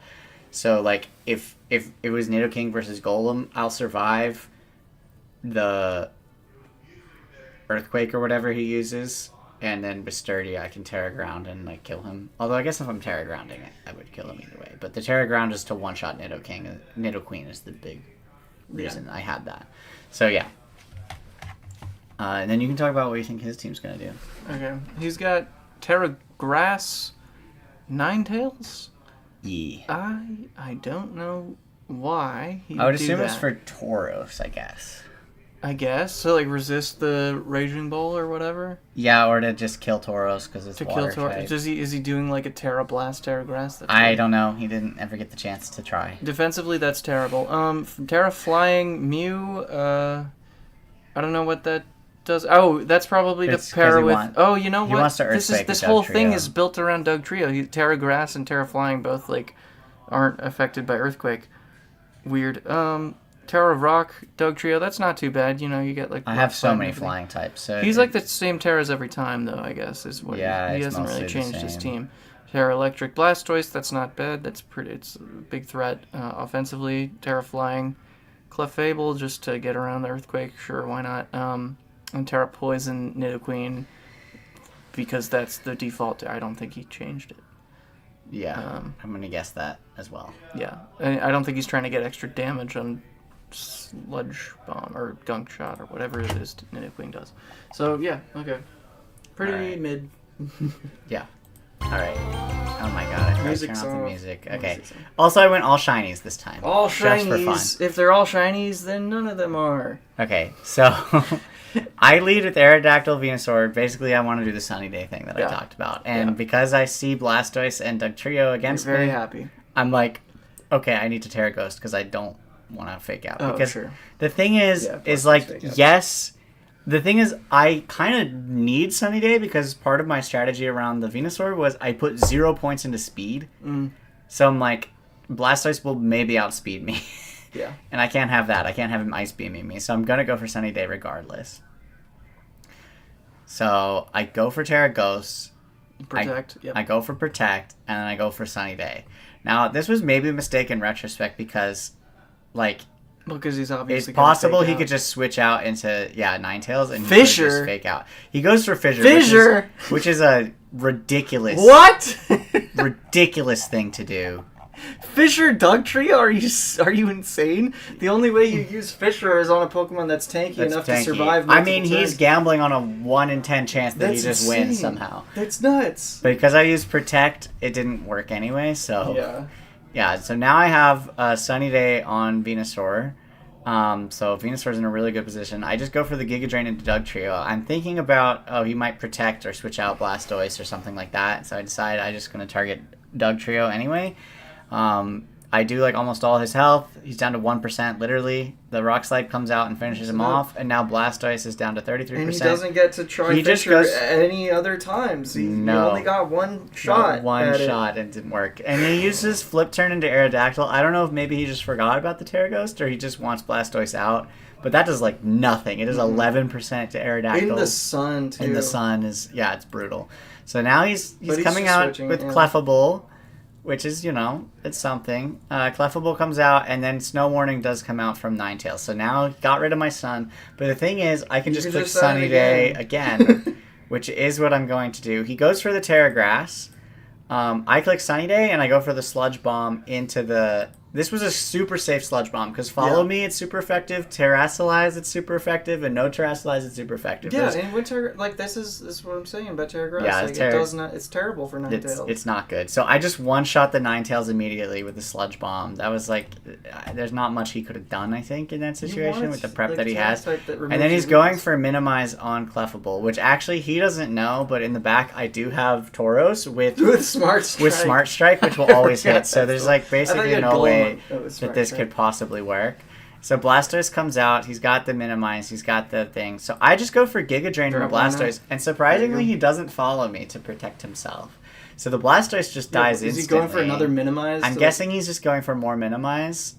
So, like, if it was Nidoking versus Golem, I'll survive the Earthquake or whatever he uses, and then with Sturdy I can Terra Ground and, like, kill him. Although I guess if I'm Terra Grounding it, I would kill him either way. But the Terra Ground is to one-shot Nidoking. Nidoqueen is the big reason I had that. So, yeah. And then you can talk about what you think his team's going to do. Okay. He's got Terra Grass Ninetales? Yeah. I don't know why he I would assume it's for Tauros, I guess. So, like, resist the Raging Bull or whatever? Yeah, or to just kill Tauros because it's water type. Is he doing, like, a Terra Blast, Terra Grass? I don't know. He didn't ever get the chance to try. Defensively, that's terrible. Terra Flying Mew, I don't know what that does. Oh, that's probably to pair with... Oh, you know what? He wants to Earthquake this whole thing is built around Dugtrio. Terra Grass and Terra Flying both, like, aren't affected by Earthquake. Weird. Terra Rock, Dugtrio, that's not too bad. You get, like... I have so many flying types. So he's like the same Terras every time, though, I guess, is what he hasn't really changed his team. Terra Electric Blastoise, that's not bad. It's a big threat offensively. Terra Flying Clefable, just to get around the Earthquake, sure, why not? And Terra Poison Nidoqueen, because that's the default. I don't think he changed it. Yeah, I'm going to guess that as well. Yeah, I don't think he's trying to get extra damage on Sludge Bomb or Gunk Shot or whatever it is Nidoqueen does. So, yeah, okay. Pretty mid. Yeah. All right. Oh my god, I forgot to Music's turn off the off. music. Okay. Music's off. Also, I went all shinies this time. All just for shinies. fun. If they're all shinies, then none of them are. Okay, so I lead with Aerodactyl, Venusaur. Basically, I want to do the Sunny Day thing that I talked about. And because I see Blastoise and Dugtrio against You're very me, happy. I'm like, okay, I need to Terra Ghost because I don't want to fake out. Oh, because sure. the thing is like, yes, the thing is I kind of need Sunny Day because part of my strategy around the Venusaur was I put 0 points into speed. So I'm like, Blastoise will maybe outspeed me. Yeah. And I can't have that. I can't have him ice beaming me. So I'm going to go for Sunny Day regardless. So I go for Terra Ghost. Protect. I go for Protect, and then I go for Sunny Day. Now, this was maybe a mistake in retrospect because, like, well, because he's obviously it's possible he could just switch out into, Ninetales and Fissure. He could just fake out. He goes for Fissure. Which is a ridiculous... What? ridiculous thing to do. Fissure Dugtrio? Are you insane? The only way you use Fissure is on a Pokemon that's tanky enough to survive. I mean, he's gambling on a 1 in 10 chance that he just wins somehow. That's nuts. But because I used Protect, it didn't work anyway, so... Yeah, so now I have Sunny Day on Venusaur. So Venusaur's in a really good position. I just go for the Giga Drain into Dugtrio. I'm thinking about, he might Protect or switch out Blastoise or something like that. So I decide I'm just going to target Dugtrio anyway. I do like almost all his health. He's down to 1%, literally. The Rock Slide comes out and finishes him off, and now Blastoise is down to 33%. And he doesn't get to try Fissure any other times. He only got one shot. One shot and it didn't work. And he uses Flip Turn into Aerodactyl. I don't know if maybe he just forgot about the Terra Ghost or he just wants Blastoise out. But that does like nothing. It is 11% to Aerodactyl. In the sun, too. In the sun is, it's brutal. So now he's coming out with Clefable, which is, it's something. Clefable comes out, and then Snow Warning does come out from Ninetales. So now he got rid of my sun. But the thing is, I can just click Sunny Day again, which is what I'm going to do. He goes for the Terra Grass. I click Sunny Day, and I go for the Sludge Bomb into the... This was a super safe Sludge Bomb, because Follow Me, it's super effective. Terrasilize, it's super effective. And No Terrasilize, it's super effective. Yeah, and Winter, this is what I'm saying about Terra Grass. Yeah, it's terrible for Ninetales. It's not good. So I just one-shot the Ninetales immediately with the Sludge Bomb. That was there's not much he could have done, I think, in that situation with the prep that he has. And then he's going for Minimize on Clefable, which actually he doesn't know, but in the back I do have Tauros with Smart Strike. With Smart Strike, which will always hit. So there's basically no way that this could possibly work. So Blastoise comes out. He's got the Minimize. He's got the thing. So I just go for Giga Drain from Blastoise. And surprisingly, he doesn't follow me to protect himself. So the Blastoise just dies instantly. Is he going for another Minimize? I'm guessing he's just going for more Minimize.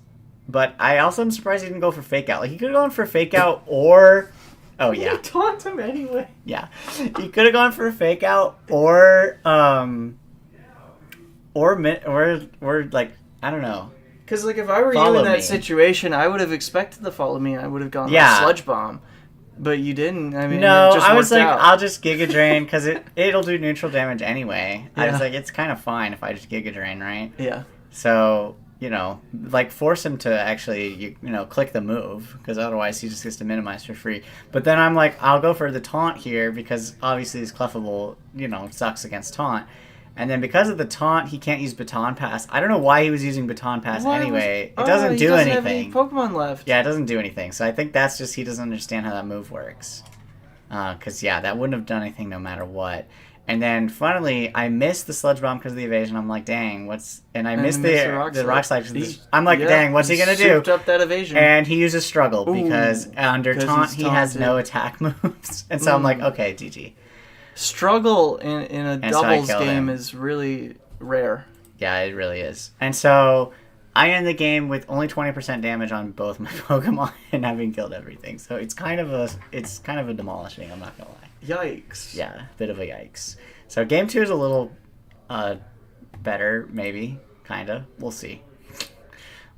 But I also am surprised he didn't go for Fake Out. He could have gone for Fake Out or... Oh, yeah. You taunt him anyway. Yeah. He could have gone for Fake Out or I don't know. Because, if I were you in that situation, I would have expected the Follow Me. I would have gone with Sludge Bomb. But you didn't. I mean, no, it just I was like, out. I'll just Giga Drain, because it'll do neutral damage anyway. I was like, it's kind of fine if I just Giga Drain, right? Yeah. So, force him to actually, click the move, because otherwise he just gets to Minimize for free. But then I'm like, I'll go for the Taunt here, because obviously this Clefable, sucks against Taunt. And then because of the taunt, he can't use Baton Pass. I don't know why he was using Baton Pass anyway. It doesn't do anything. He doesn't have any Pokemon left. Yeah, it doesn't do anything. So I think that's just he doesn't understand how that move works. Because, that wouldn't have done anything no matter what. And then, finally, I missed the Sludge Bomb because of the evasion. I'm like, dang, and I missed the Rock Slide. I'm like, dang, what's he going to do? Souped up that evasion. And he uses Struggle because under Taunt, he has no attack moves. And so I'm like, okay, GG. Struggle in a doubles game is really rare. Yeah, it really is. And so I end the game with only 20% damage on both my Pokemon and having killed everything. So it's kind of a demolishing, I'm not gonna lie. Yikes. Yeah, bit of a yikes. So game 2 is a little better, maybe, kinda. We'll see.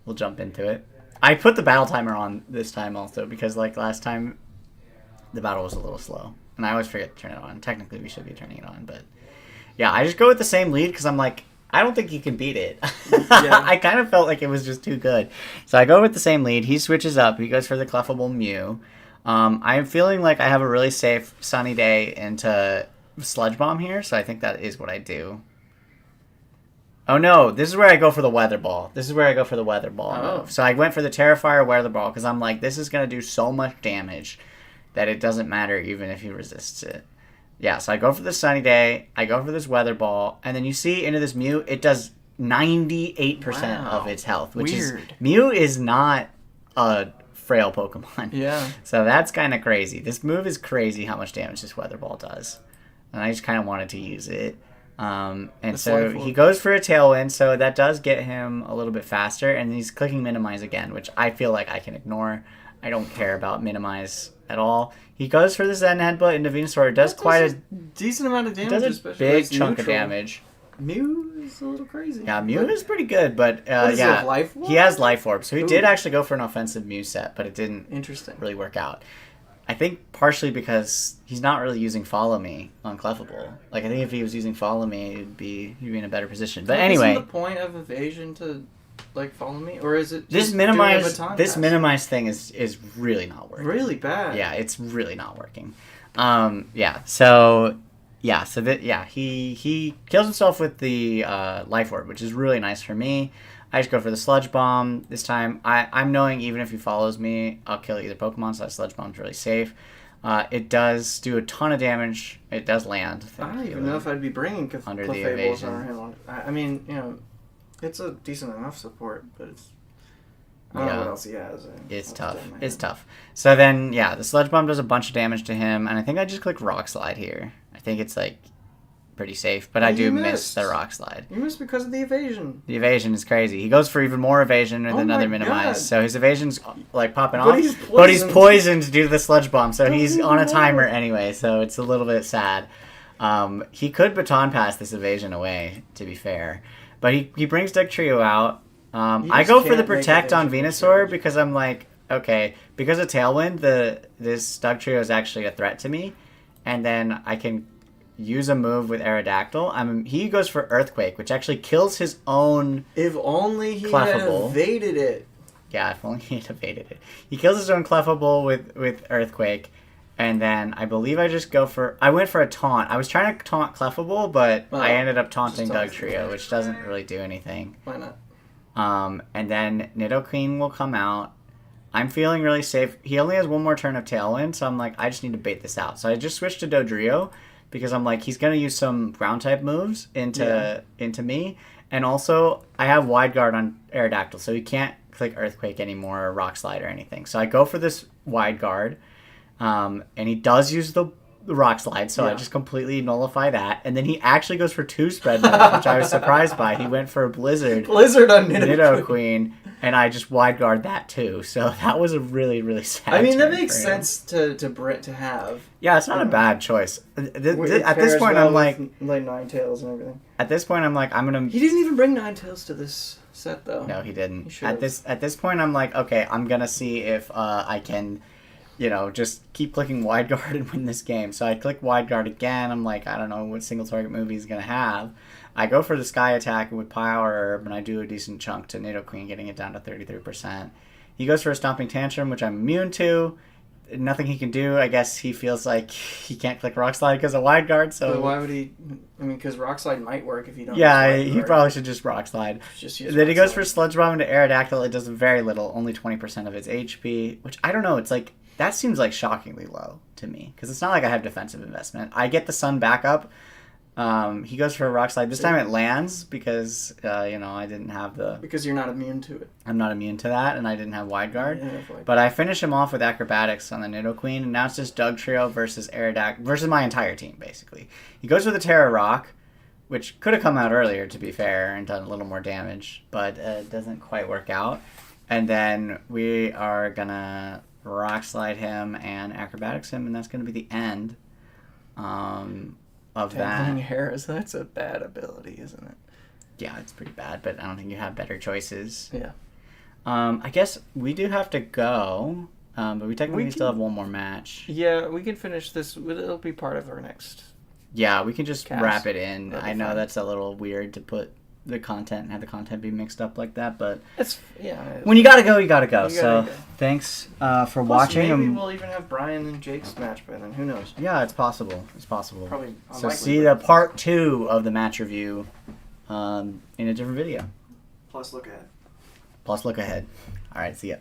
We'll jump into it. I put the battle timer on this time also because last time the battle was a little slow. And I always forget to turn it on. Technically, we should be turning it on. But, yeah, I just go with the same lead because I'm like, I don't think you can beat it. Yeah. I kind of felt like it was just too good. So I go with the same lead. He switches up. He goes for the Clefable Mew. I'm feeling like I have a really safe Sunny Day into Sludge Bomb here. So I think that is what I do. Oh no, this is where I go for the weather ball. Move. So I went for the Terrifier weather ball because I'm like, this is going to do so much damage that it doesn't matter even if he resists it. Yeah, so I go for the Sunny Day, I go for this weather ball, and then you see into this Mew, it does 98% of its health, which is... Mew is not a frail Pokemon. Yeah. So that's kind of crazy. This move is crazy how much damage this weather ball does. And I just kind of wanted to use it. And so he goes for a Tailwind, so that does get him a little bit faster, and he's clicking Minimize again, which I feel like I can ignore. I don't care about Minimize at all. He goes for the Zen Headbutt into Venusaur. It does quite a decent amount of damage. It does a big chunk of damage. Mew is a little crazy. Yeah, Mew is pretty good, but yeah, Life Orb? He has Life Orb, so he did actually go for an offensive Mew set, but it didn't really work out. I think partially because he's not really using Follow Me on Clefable. Like, I think if he was using Follow Me, he'd be in a better position. But anyway, isn't the point of evasion to like Follow Me, or is it just this minimize thing is really not working? Really bad. Yeah, it's really not working. He kills himself with the Life Orb, which is really nice for me. I just go for the Sludge Bomb this time. I'm knowing even if he follows me, I'll kill either Pokemon, so that Sludge Bomb's really safe. It does do a ton of damage. It does land. I don't even know if I'd be bringing under the evasion. Or him on. I mean, it's a decent enough support, but it's... I don't know what else he has. It's tough. So then, the Sludge Bomb does a bunch of damage to him, and I think I just click Rock Slide here. I think it's, pretty safe, but I do miss the Rock Slide. You missed because of the evasion. The evasion is crazy. He goes for even more evasion with another Minimize. So his evasion's, popping off. But he's poisoned due to the Sludge Bomb, so he's on a timer anyway, so it's a little bit sad. He could Baton Pass this evasion away, to be fair. But he brings Dugtrio out. I go for the Protect on Venusaur because I'm like, okay, because of Tailwind, this Dugtrio is actually a threat to me, and then I can use a move with Aerodactyl. He goes for Earthquake, which actually kills his own If only he Clefable. had evaded it. Yeah, if only he had evaded it. He kills his own Clefable with Earthquake, and then I believe I went for a taunt. I was trying to taunt Clefable, but I ended up taunting Dugtrio, which doesn't really do anything. Why not? And then Nidoqueen will come out. I'm feeling really safe. He only has one more turn of Tailwind, so I'm like, I just need to bait this out. So I just switched to Dodrio, because I'm like, he's going to use some ground type moves into me. And also, I have Wide Guard on Aerodactyl, so he can't click Earthquake anymore or Rock Slide or anything. So I go for this Wide Guard, and he does use the Rock Slide, so I just completely nullify that. And then he actually goes for 2 Spread Moves, which I was surprised by. He went for a Blizzard. Blizzard on Nidoqueen. And I just Wide Guard that too. So that was a really, really sad that makes sense to have. Yeah, it's not a bad choice. At this point, I'm like Ninetales and everything. At this point, I'm like, I'm gonna. He didn't even bring Ninetales to this set, though. No, he didn't. At this point, I'm like, okay, I'm gonna see if I can, just keep clicking Wide Guard and win this game. So I click Wide Guard again. I'm like, I don't know what single target move he's gonna have. I go for the Sky Attack with Power Herb, and I do a decent chunk to Nidoqueen, getting it down to 33%. He goes for a Stomping Tantrum, which I'm immune to. Nothing he can do. I guess he feels like he can't click Rock Slide because of Wide Guard. So but why would he? I mean, because Rock Slide might work if you don't. Yeah, he probably should just Rock Slide. Then he goes for Sludge Bomb into Aerodactyl. It does very little, only 20% of its HP, which I don't know. It's like that seems like shockingly low to me because it's not like I have defensive investment. I get the Sun backup. He goes for a Rock Slide. This time it lands because, I didn't have the... Because you're not immune to it. I'm not immune to that, and I didn't have Wide Guard. But I finish him off with Acrobatics on the Nidoqueen, and now it's just Dugtrio versus Aerodactyl, versus my entire team, basically. He goes with a Terra Rock, which could have come out earlier, to be fair, and done a little more damage, but it doesn't quite work out. And then we are going to Rock Slide him and Acrobatics him, and that's going to be the end. Of Dangling Hairs, that's a bad ability, isn't it? Yeah, it's pretty bad, but I don't think you have better choices. Yeah. I guess we do have to go, but we technically still have one more match. Yeah, we can finish this. It'll be part of our next. Yeah, we can just wrap it in. I know that's a little weird to put the content and have the content be mixed up like that, but when you gotta go, you gotta go. Thanks for watching. Maybe we'll even have Brian and Jake's match by then. Who knows? Yeah, it's possible. Probably. So see the part 2 of the match review in a different video. Plus look ahead. Plus look ahead. All right, see ya.